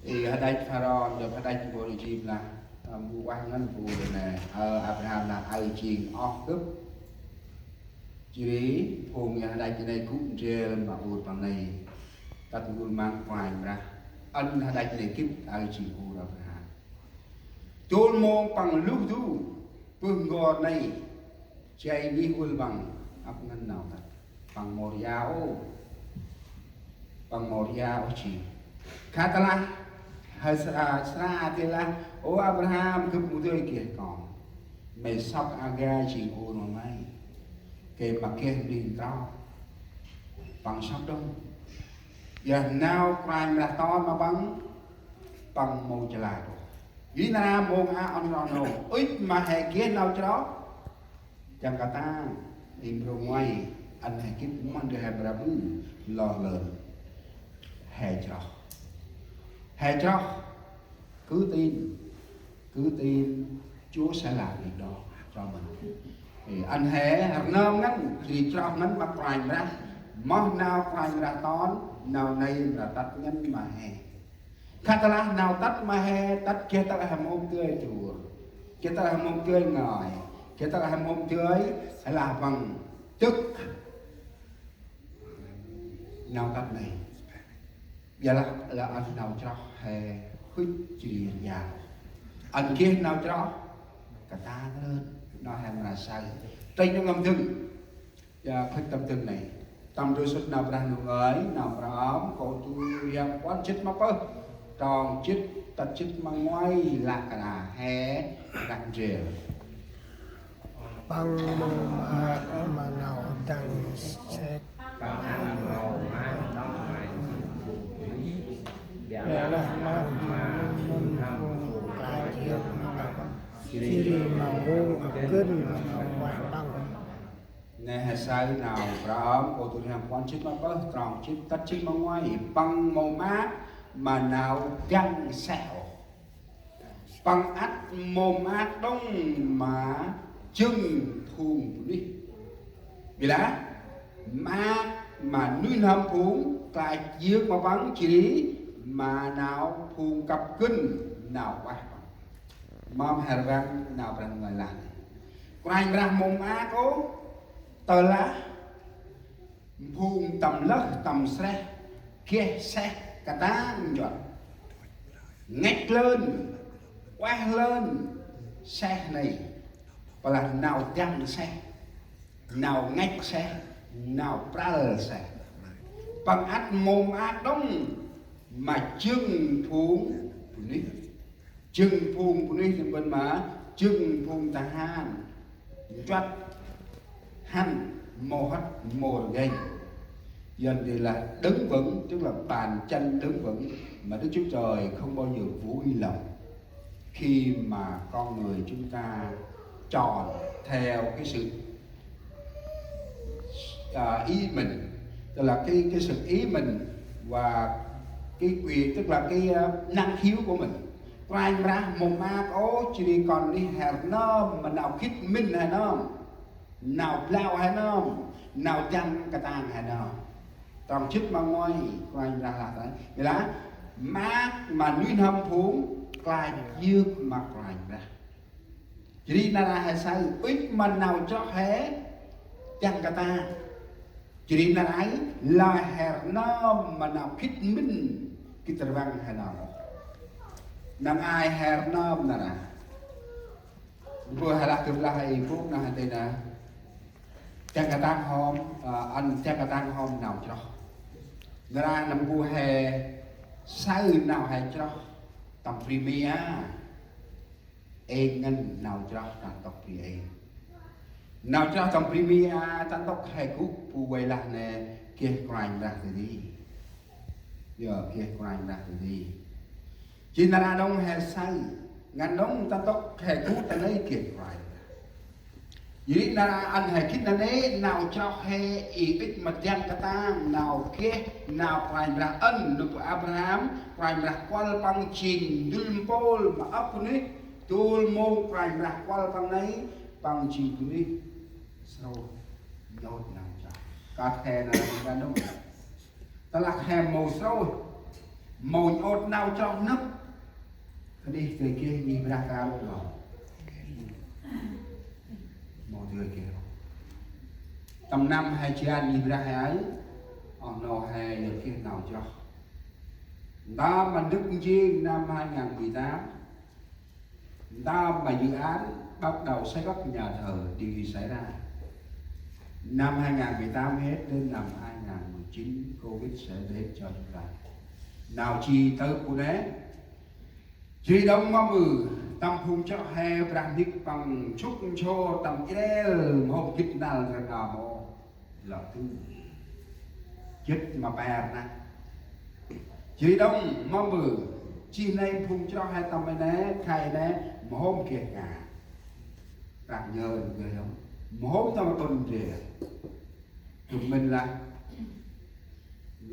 thì ở đây Pharaoh được ở đây bộ đi chim là mua quan ngân phụ này Abraham là ai chiên óc cướp chỉ phùng ở đây trên đây cũng chơi mà buồn bằng này ta buồn mang ngoài ra ân ở đây để kiếp ai chiên phụ Abraham tôi mong bằng lúc du phương ngor này chạy đi hul bằng ấp ngân nào thật bằng Moria chỉ katalah Hasra adalah Abraham kemudian kia còn mày sắp aga chỉ ô nó ngay cái mặt kia đi tao bằng sắp đâu giờ nào phải là to mà bằng màu trở lại rồi ý là màu on nó ít mà hệ kia nào cho đó chẳng cả ta im rồi ngoài anh hệ kia cũng ăn được hệ barabu lo lớn hệ cho cứ tin Chúa sẽ làm việc đó cho mình thì anh hệ nôm ngắn thì cho ngắn mặt ngoài ra món nào ngoài ra tón nào này là tắt ngắn mà hè Katalah nào tắt mà hè tắt kia ta là mông tươi chùa kia ta là mông tươi ngòi kia ta là mông tươi là bằng tức nào tắt này giờ là anh nào cho hè khuyết chuyện già anh kia nào cho cả ta lên nó hàng là sai trên trong tâm thương và khuyết tâm thương này tâm tôi xuất nào đang được ấy nào đó cô tôi yang quán chết mà có tròn chết tật chết mà ngoài là cả là hè đặc rìa bằng mà nào đang sẽ nè sai nào đó cô tôi làm quan chức mà có tròn chức tất chức mà ngoài bằng màu mát mà nào găng sẹo bằng ắt màu mát đông mà chưng thùng đi vì lá mát mà nuôi nằm phúng tại giếng mà bắn chỉ mà nào phùng cặp kinh nào quá mom hà vang nào bằng người làm còn anh ra mồm á cố tờ lá phùng tầm lắc tầm xe kia xe cả ta nhọn ngách lên quay lên xe này và là nào chăng xe nào ngách xe nào pra xe bằng át mồm át đông mà chưng phùng của ní thì bên mà chưng phùng ta han choát han mồ hắt mồ gây dần thì là đứng vững tức là bàn chân đứng vững mà Đức Chúa Trời không bao giờ vui lòng khi mà con người chúng ta tròn theo cái sự ý mình, tức là cái sự ý mình và cái quyền, tức là cái năng khiếu của mình. Quay ra một ma có chỉ còn đi hẹp nó mà nào khít minh hay nó nào lao hay nó nào chăng cả tàng hay nó còn chức mà ngoài quay ra là đấy vậy là má mà nuôi hâm phú quay dược mà quay ra chỉ đi ra hay sao ít mà nào cho hết chăng cả ta chỉ đi ra ấy là hẹp nó mà nào khít minh cái tờ văn hay nào nằm ai hẹp nó mà nè vừa hay là tương lai phút nào hay nè chăng cả ta hôm anh chăng cả ta hôm nào cho ra nằm vua hè sai nào hay cho tầm premier ngân nào cho tầm tộc thì nào cho tầm premier tầm tộc hay cú phù quay lại nè kia crime ra từ đi giờ kia crime ra từ đi chỉ là đông hay sai ngàn đông tầm tộc hay cú ta lấy kia crime jadi nara an hai kita ne nào cho he ít mặt giang kata nào kia nào phải ra ân được Abraham phải ra qual pang chin dul pol mà ấp này tul mo phải ra qual pang này pang chin này sau nhot nào cho cả he là ra đâu ta là he màu sâu mồi ốt nào trong nấp cái đi từ kia nhìn ra cao rồi một người kia tầm năm hai chị anh nhìn ra hai ấy nó hai được kia nào cho ta mà đức chiên năm 2018 ta mà dự án bắt đầu xây cất nhà thờ điều gì xảy ra năm 2018 hết đến năm 2019 Covid sẽ đến cho chúng ta nào chi tới của đấy chỉ đông mà mừ tâm phung cho hè branding bằng chúc cho tầm cái một kịch nào là nào là thứ chết mà bè nè chỉ đông mà mừ chi này phung cho hai tầm này nè khai nè mà hôm kia cả càng nhờ người không mà hôm tao tuần rìa tụi mình là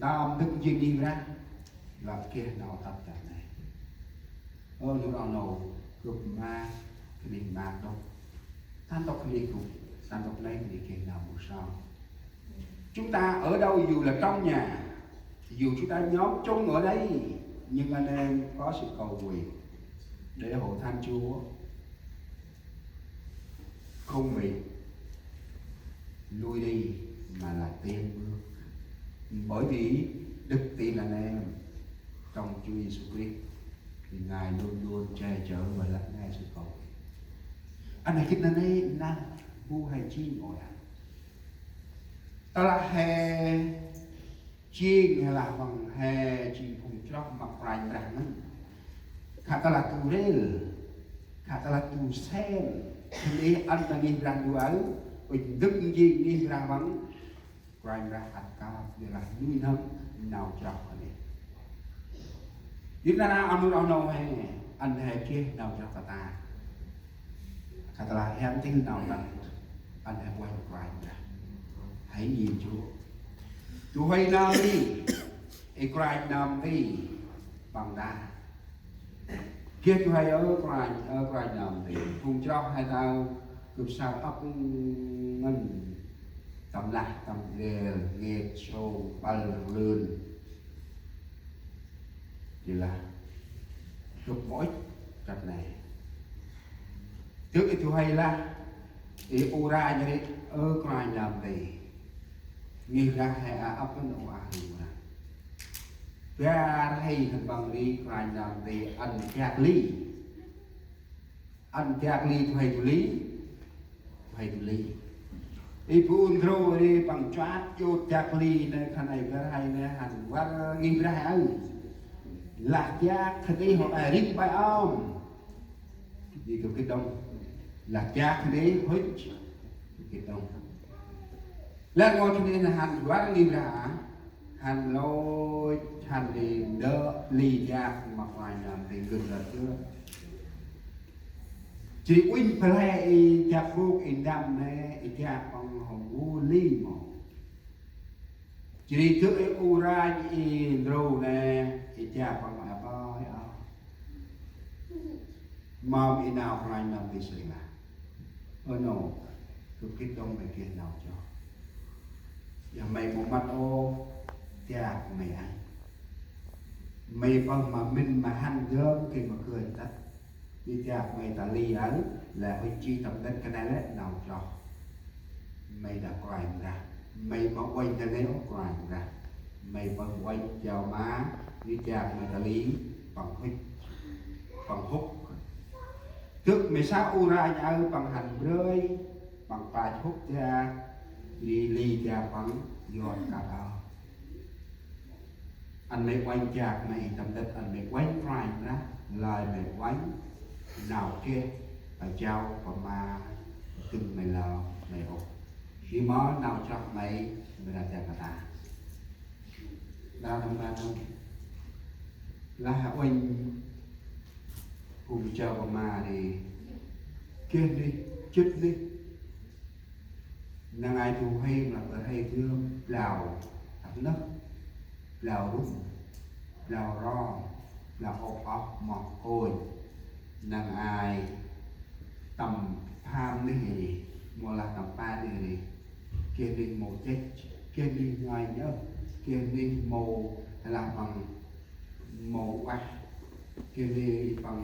tao đứng gì đi ra là kia nào tập trận này lúc nào nào cướp ma cái mình ma đâu thanh tộc cái gì cũng thanh tộc này thì kia nào một sao chúng ta ở đâu dù là trong nhà dù chúng ta nhóm chung ở đây nhưng anh em có sự cầu nguyện để hộ thánh Chúa không bị lui đi mà là tiến bước bởi vì đức tin anh em trong Chúa Giêsu Christ thì Ngài luôn luôn che chở và lắng nghe sự cầu nguyện anh nàyคิดนั่นเองนะผู้ให้ชี้งอยตลาดแห่ชี้งlà bằng hè chỉ cùng cho mặc rành ràngนั้นขาตลาดตูเรลขาตลาดตูเซนทีนี้อันนั้นรางดูเอาไปดึงยิงนี่รางบังรางราอัดกาเวลานุ่ยน้ำหนาวจับอันนี้ยิ่งนานอันนู้นเอาหนาวให้อันแห่เกี่ยหนาวจับตาขาตลาดแห่ที่หนาวนั้นอันแห่ไว้กลางนะhãy nhìn Chúa hay nam điไอ้กลางนำđi bằng đá kia Chúa hay ởกลางนำđi cùng cho hai tao cướp sao ấp ngân tầm lạc tầm ghê nghe sâu bal lươn thì là cướp mỗi cặp này trước cái Chúa hay là cái ura như thế ở grai làm gì nghi ra hay ấp cái nụ gì mà ra hay thành bằng đi grai làm gì ăn chạc ly hay tu lý đi phun rồi đi bằng chát vô chạc ly này thằng này cái hay này hành qua nghi ra hay lạc giác thật đi họ ai rít bay om đi từ cái đông lạc giác thế đấy hết cái đông lên ngồi cho nên là hành quá nghiêm ra hành lôi hành thì đỡ lì ra mặc ngoài là thì gần là chưa chỉ win play chạp vô in đam này chạp bằng hồng u ly mà chỉ trước cái ura in rô này chạp bằng mà bao mà bị nào ngoài làm thì sẽ là no cứ kích động về kia nào cho giờ mày một mặt ô cha mày ai mày bằng mà mình mà hành gớm thì mà cười tắt đi cha mày ta ly ấy là ôi chi tập đất cái này đấy nào cho mày đã quay ra mày mà quay ra đấy nó quay ra mày bằng quay chào má đi cha mày ta lý bằng hút trước mày sao ura nhau bằng hành rơi bằng bài hút ra ly ra bằng giòn cả đó anh mày quanh chạc mày tầm đất anh mày quánh phải ra lời mày quánh nào kia phải trao và mà từng mày lò mày hút khi mó nào cho mày đặt ra cả ta đau năm ba không là quanh cùng chờ vào mà thì kiên đi chết đi nàng ai thù hay là ở hay thương lào thẳng nấc lào rút lào ro lào ốc mọc côi nàng ai tầm tham đi gì mà là tầm ba đi gì kiên đi một chết kiên đi ngoài nhớ kiên đi mồ là bằng màu quay kia đi bằng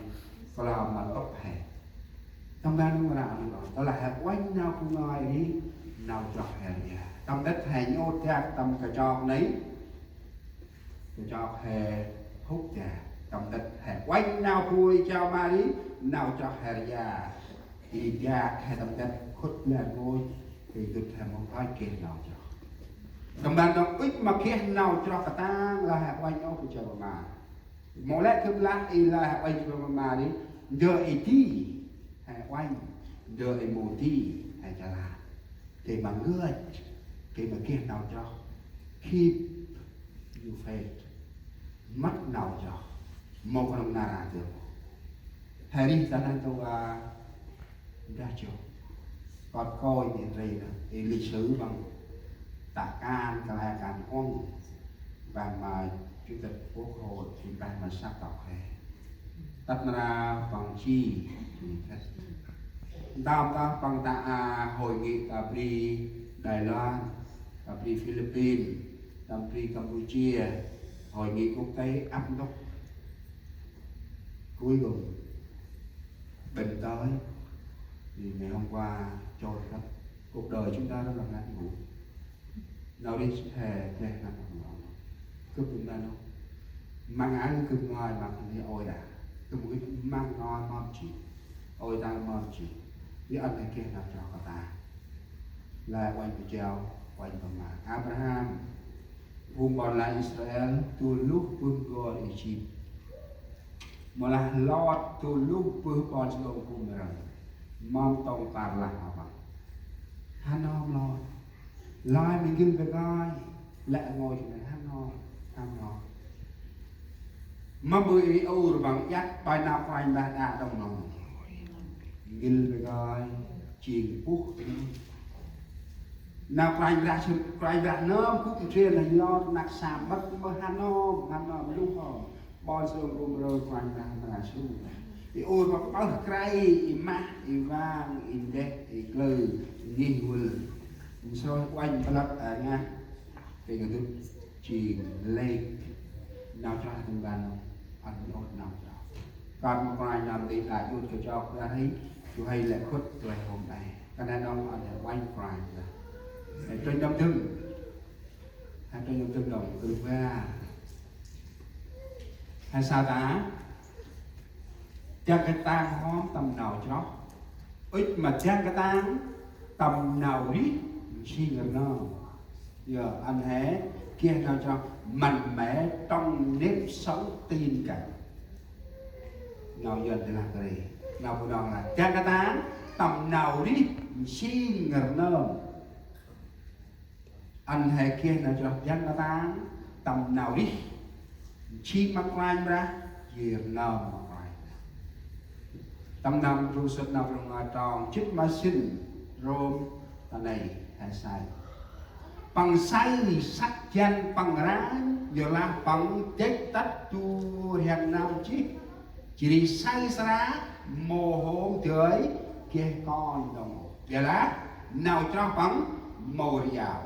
là mà tóc hè trong ban nó là đó là hạt quanh nào cũng nói đi nào chọc hè nhà trong đất hè nhô theo trong cái tròn đấy cái tròn hè hút trà trong đất hè quanh nào vui cho ma đi nào cho hè nhà thì ra hè trong đất khuất là ngôi thì được thèm một hai kiện nào cho trong ban nó ít mà kia nào cho cả ta là hạt quanh nhau của trời mà mỗi lẽ cứ lát y là hạt quanh trời mà đi giờ ý thi hạt quanh giờ ý mù thi hạt chả là để mà người để mà kia nào cho keep you faith mắt nào cho một con nào là được hãy đi ta đang tôi ra chỗ còn coi điện gì đó thì lịch sử bằng tạ can cả hai càn ông và mà chủ tịch quốc hội thì bài mà sắp đọc hè tất ra bằng chi đam ta bằng tạ hội nghị cà pri Đài Loan cà pri Philippines cà pri Campuchia hội nghị quốc tế Ấn Độ cuối cùng bình tới thì ngày hôm qua trôi hết cuộc đời chúng ta rất là ngắn ngủi nào đi hè hè là cướp chúng ta đâu mang ái cướp ngoài mà thì ôi đã cướp một cái mang ngon ngon chỉ ôi ta ngon chỉ với anh này kia nào cho cả ta là quanh của treo quanh vào mà Abraham vùng còn lại Israel từ lúc vương gọi Egypt mà là Lord từ lúc vương còn sự ông cùng rồi mong tông tàn lạc họ bằng hắn non Lord lai mình gương về coi lại ngồi chỗ này hắn non mà bưởi ô rồi bằng dắt bài nào phải là đã đồng lòng gương về coi chìm bút nào phải ra nôm cũng chưa là lo nặc sàm bắt mà hắn non lúc họ bao giờ cũng rồi phải là số thì ôi mà bao cái mà vàng đẹp thì lời nghi ngờ so quanh lắp nha thì người tôi chỉ lên nào cho thằng bạn ăn ổn nào cho còn một vài làm thì lại luôn cho ra thấy tôi hay là khuất rồi hôm nay cái này đông ở quanh vài là trên đông thương hay trên đông thương đồng từ ra hay sao ta chắc cái tang hóm tầm nào cho ít mà chắc cái tang tầm nào đi xin làm nào giờ anh hé kia nào cho mạnh mẽ trong nếp sống tin cậy nào giờ thì làm cái gì nào của đoàn là chắc cái tang tầm nào đi xin làm nào anh hé kia nào cho chắc cái tang tầm nào đi xin mặc lại ra gì nào tâm năm ru sập nào trong ngài tròn chích ma sinh rôm ta này hay sai bằng say sắc chân bằng ra giờ là bằng chết tắt tu hèn nam chí chỉ đi say ra mồ hôi trời kia con đồng giờ là nào cho bằng mồ dạo